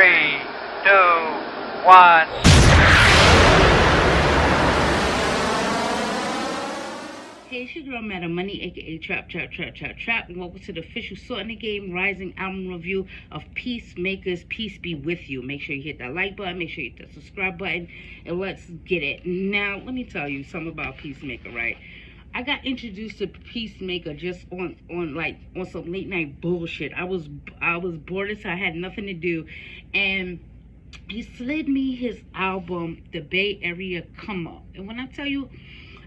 Three, two, one. Hey, it's your girl, Madam Money, aka Trap. And welcome to the official Sword in the Game Rising album review of Peacemaker's Peace Be With You. Make sure you hit that like button, make sure you hit that subscribe button, and let's get it. Now, let me tell you something about Peacemaker, right? I got introduced to Peacemaker just on some late night bullshit. I was bored as I had nothing to do, and he slid me his album, The Bay Area Come Up. And when I tell you,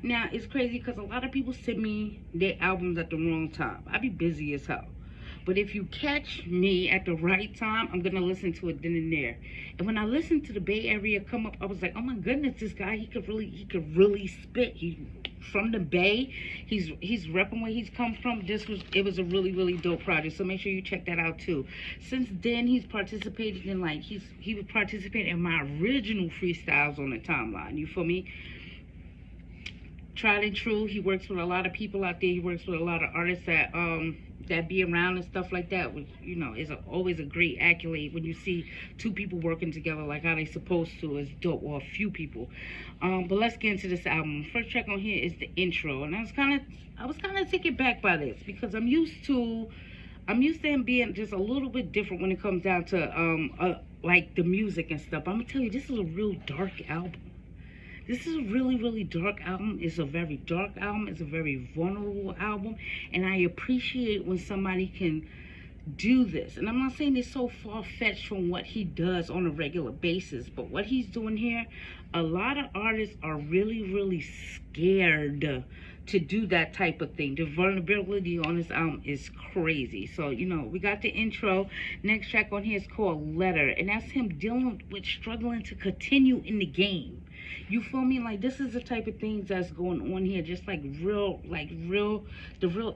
now it's crazy because a lot of people send me their albums at the wrong time. I be busy as hell. But if you catch me at the right time, I'm gonna listen to it then and there. And when I listened to The Bay Area Come Up, I was like, oh my goodness, this guy, he could really spit. He's from the Bay. He's repping where he's come from. It was a really dope project. So make sure you check that out too. Since then, he's participated in he would participate in my original freestyles on the timeline. You feel me? Tried and true. He works with a lot of people out there. He works with a lot of artists that be around and stuff like that, which, you know, is always a great accolade when you see two people working together like how they supposed to. It's dope, or a few people. But let's get into this album. First track on here is the intro, and I was kind of taken back by this because I'm used to him being just a little bit different when it comes down to like the music and stuff. I'm gonna tell you, this is a real dark album. This is a really dark album. It's a very dark album. It's a very vulnerable album. And I appreciate when somebody can do this. And I'm not saying it's so far-fetched from what he does on a regular basis. But what he's doing here, a lot of artists are really scared to do that type of thing. The vulnerability on this album is crazy. So, you know, we got the intro. Next track on here is called Letter. And that's him dealing with struggling to continue in the game. You feel me? Like, this is the type of things that's going on here. Just the real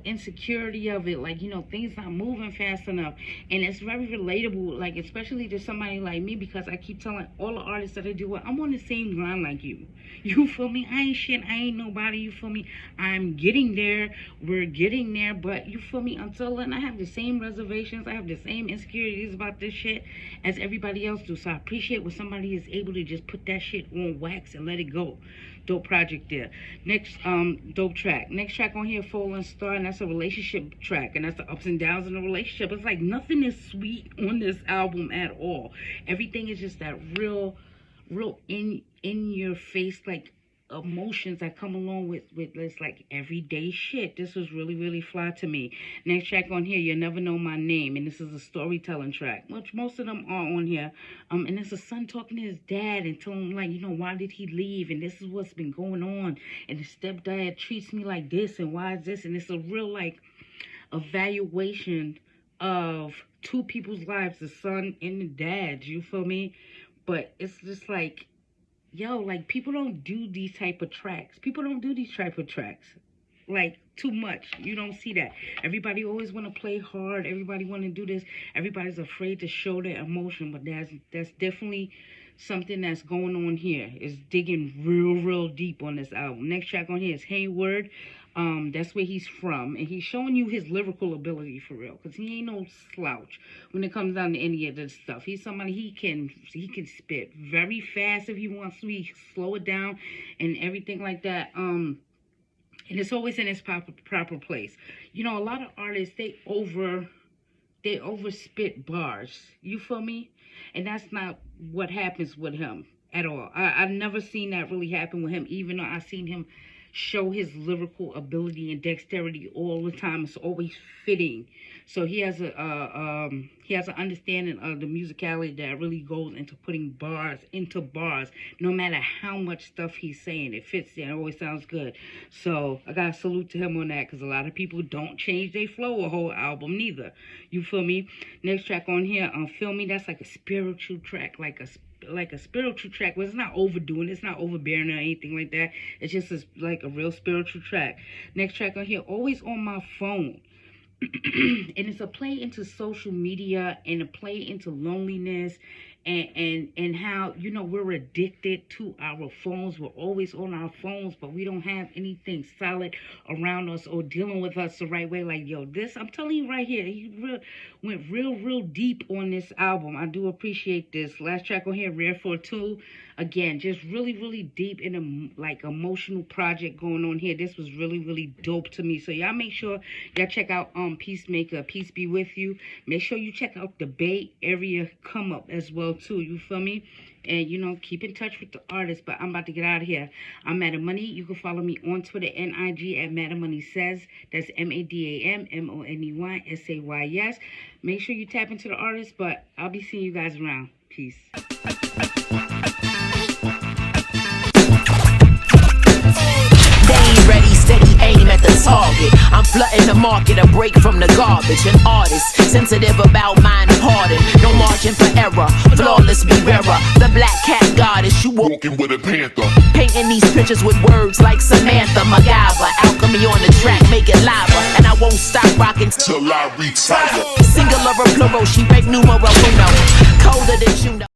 insecurity of it. Like, you know, things not moving fast enough. And it's very relatable, like, especially to somebody like me, because I keep telling all the artists that I do it, I'm on the same grind like you. You feel me? I ain't shit. I ain't nobody. You feel me? I'm getting there. We're getting there. But you feel me? Until then, I have the same reservations. I have the same insecurities about this shit as everybody else do. So I appreciate when somebody is able to just put that shit on wax and let it go. Dope project there. Next dope track. Next track on here, Falling Star, and that's a relationship track, and that's the ups and downs in a relationship. It's like nothing is sweet on this album at all. Everything is just that real in your face, like, emotions that come along with this, like, everyday shit. This was really fly to me. Next track on here, You Never Know My Name, and this is a storytelling track, which most of them are on here. And it's a son talking to his dad and telling him, like, you know, why did he leave, and this is what's been going on, and the stepdad treats me like this, and why is this? And it's a real, like, evaluation of two people's lives, the son and the dad. You feel me? But it's just like, yo, like, people don't do these type of tracks. People don't do these type of tracks, like, too much. You don't see that. Everybody always want to play hard. Everybody want to do this. Everybody's afraid to show their emotion. But that's definitely something that's going on here. It's digging real deep on this album. Next track on here is Hayward. That's where he's from, and he's showing you his lyrical ability for real, because he ain't no slouch when it comes down to any of this stuff. He's somebody, he can spit very fast if he wants to. He slow it down and everything like that. And it's always in its proper place. You know, a lot of artists, they overspit bars. You feel me? And that's not what happens with him at all. I've never seen that really happen with him, even though I've seen him show his lyrical ability and dexterity all the time. It's always fitting. So he has an understanding of the musicality that really goes into putting bars into bars. No matter how much stuff he's saying, it fits and it always sounds good. So I gotta salute to him on that, because a lot of people don't change their flow a whole album neither. You feel me? Next track on here, Feel Me, that's like a spiritual track, like a spiritual track, but it's not overdoing, it's not overbearing or anything like that. It's just like a real spiritual track. Next track on here, Always on My Phone. And it's a play into social media and a play into loneliness and how, you know, we're addicted to our phones. We're always on our phones, but we don't have anything solid around us or dealing with us the right way. Like, yo, this, I'm telling you right here, he went real deep on this album. I do appreciate this. Last track on here, Rare for Two. Again, just really deep in a like emotional project going on here. This was really dope to me. So y'all make sure y'all check out Peacemaker. Peace be with you. Make sure you check out the Bay Area Come Up as well too. You feel me? And, you know, keep in touch with the artist. But I'm about to get out of here. I'm Madam Money. You can follow me on Twitter and IG at Madam Money Says. That's MADAMMONEYSAYS. Make sure you tap into the artist. But I'll be seeing you guys around. Peace. Ready, steady, aim at the target. I'm flooding the market, a break from the garbage. An artist, sensitive about mind pardon. No margin for error, flawless be rarer. The black cat goddess, you walking with a panther. Painting these pictures with words like Samantha, MacGyver. Alchemy on the track, make it lava. And I won't stop rocking till I retire. Singular or plural, she break numero uno. Colder than you know.